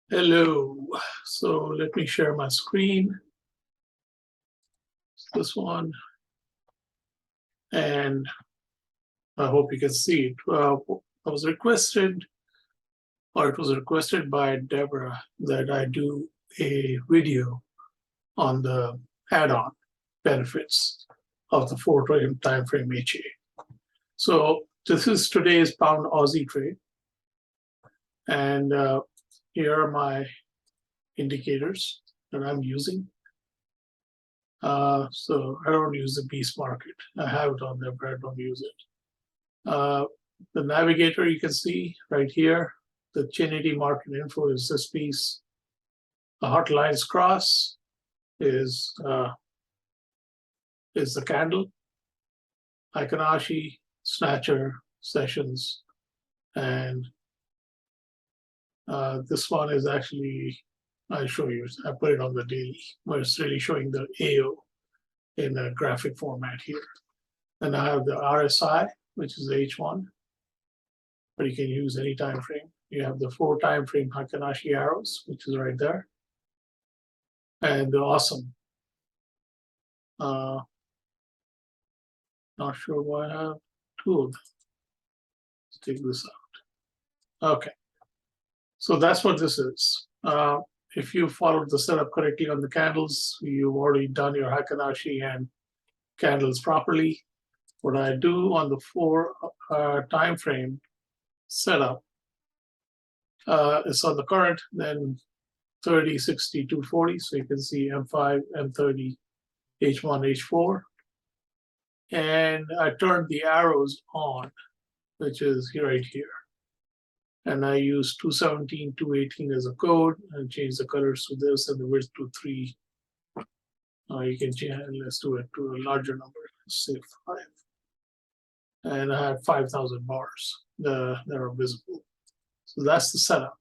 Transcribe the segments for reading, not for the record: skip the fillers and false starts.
Hello. So let me share my screen. This one. And I hope you can see it. I was requested, or it was requested by Deborah, that I do a video on the add-on benefits of the 4 time frame HA. So this is today's pound Aussie trade. And here are my indicators that I'm using. So I don't use the beast market. I have it on there, but I don't use it. The navigator you can see right here, the 1080 market info is this piece. The hot lines cross is the candle. Hikanashi, Snatcher, Sessions, and this one is actually, I'll show you, I put it on the daily, where it's really showing the AO in a graphic format here. And I have the RSI, which is the H1, but you can use any time frame. You have the 4 time frame Hikanashi arrows, which is right there. And the awesome. Not sure why I have 2 of them. Let's take this out. Okay. So that's what this is. If you followed the setup correctly on the candles, you've already done your Hikanashi and candles properly. What I do on the 4 time frame setup is on the current, then 30, 60, 240. So you can see M5, M30, H1, H4. And I turned the arrows on, which is right here. And I use 217, 218 as a code and change the colors to this and the width to 3. You can change, let's do it to a larger number, let's say 5. And I have 5,000 bars that are visible. So that's the setup.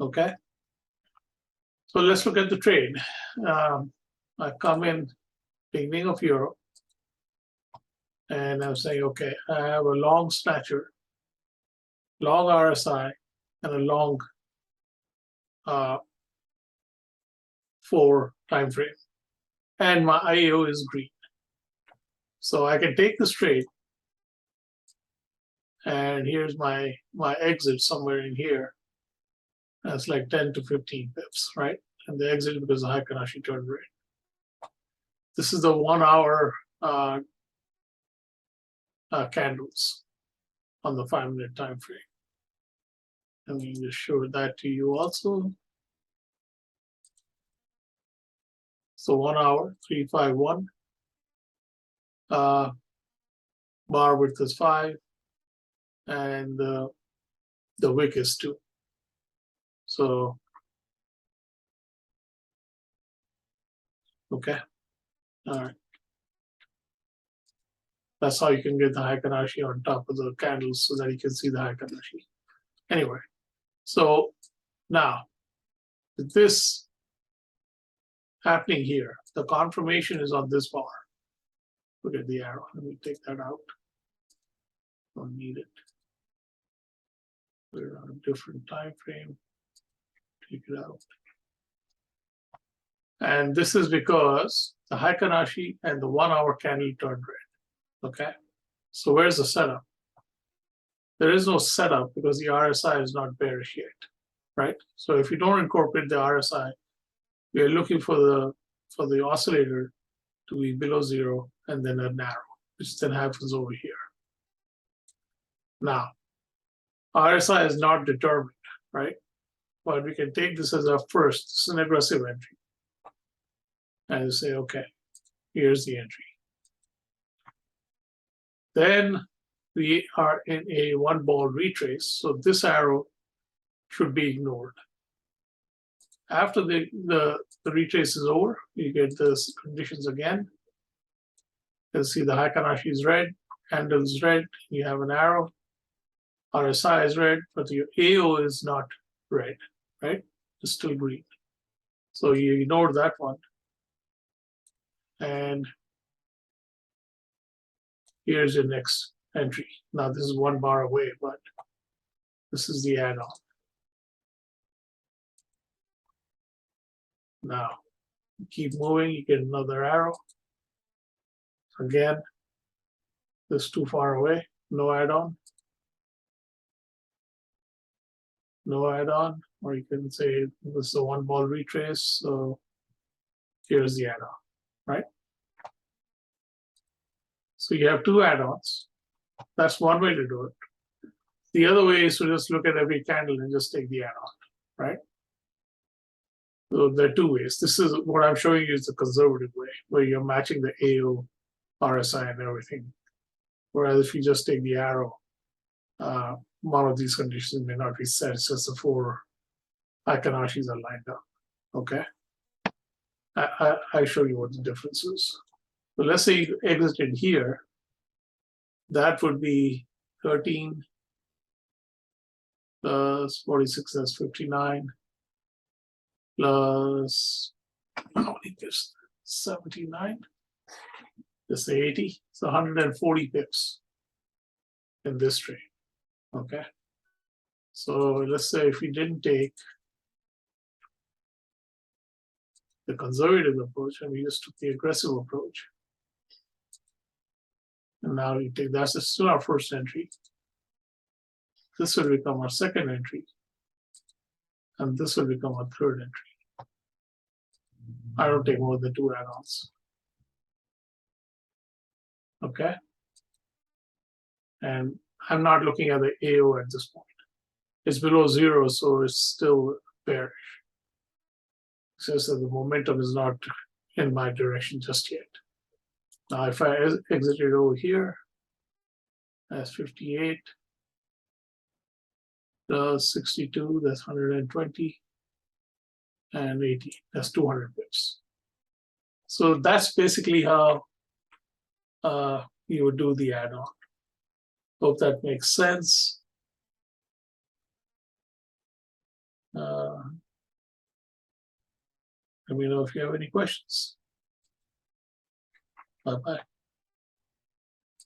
Okay. So let's look at the trade. I come in beginning of Euro, and I'm saying, okay, I have a long snatcher, long RSI, and a long 4 time frame, and my IO is green. So I can take this trade, and here's my exit somewhere in here. That's like 10 to 15 pips, right? And the exit because the Hikanashi turned red. This is the 1 hour candles on the 5-minute time frame. Let me just show that to you also. So 1 hour, 351. Bar width is 5, and the wick is 2. So, okay, all right. That's how you can get the Hikanashi on top of the candles so that you can see the Hikanashi. Anyway, so now, with this happening here, the confirmation is on this bar. Look at the arrow. Let me take that out. Don't need it. We're on a different time frame. Take it out. And this is because the Hikanashi and the 1 hour candle turned red. Okay. So where's the setup? There is no setup because the RSI is not bearish yet, right? So if you don't incorporate the RSI, we are looking for the oscillator to be below 0 and then a narrow, which then happens over here. Now, RSI is not determined, right? But we can take this as our first. This is an aggressive entry. And say, okay, here's the entry. Then we are in a 1 ball retrace. So this arrow should be ignored. After the retrace is over, you get the conditions again. You'll see the Hikanashi is red, candle is red, you have an arrow. RSI is red, but your AO is not red, right? It's still green. So you ignore that one. And here's your next entry. Now this is 1 bar away, but this is the add-on. Now, keep moving, you get another arrow. Again, this is too far away, no add-on. No add-on, or you can say this is a one ball retrace, so here's the add-on, right? So you have two add-ons. That's one way to do it. The other way is to just look at every candle and just take the add-on, right? So there are two ways. This is what I'm showing you is the conservative way, where you're matching the AO, RSI, and everything. Whereas if you just take the arrow, one of these conditions may not be set. It's just the four Iconashis are lined up. Okay. I show you what the difference is. So let's say you exited here. That would be 13 plus 46, that's 59 plus how many pips? 79. Let's say 80. So 140 pips in this trade. Okay. So let's say if we didn't take the conservative approach and we just took the aggressive approach. And now we take that's still our first entry. This will become our second entry. And this will become our third entry. I don't take more than two add-ons. Okay. And I'm not looking at the AO at this point. It's below zero, so it's still bearish. It says that the momentum is not in my direction just yet. Now, if I exited over here, that's 58 plus 62, that's 120, and 80, that's 200 pips. So that's basically how you would do the add-on. Hope that makes sense. Let me know if you have any questions. Bye-bye.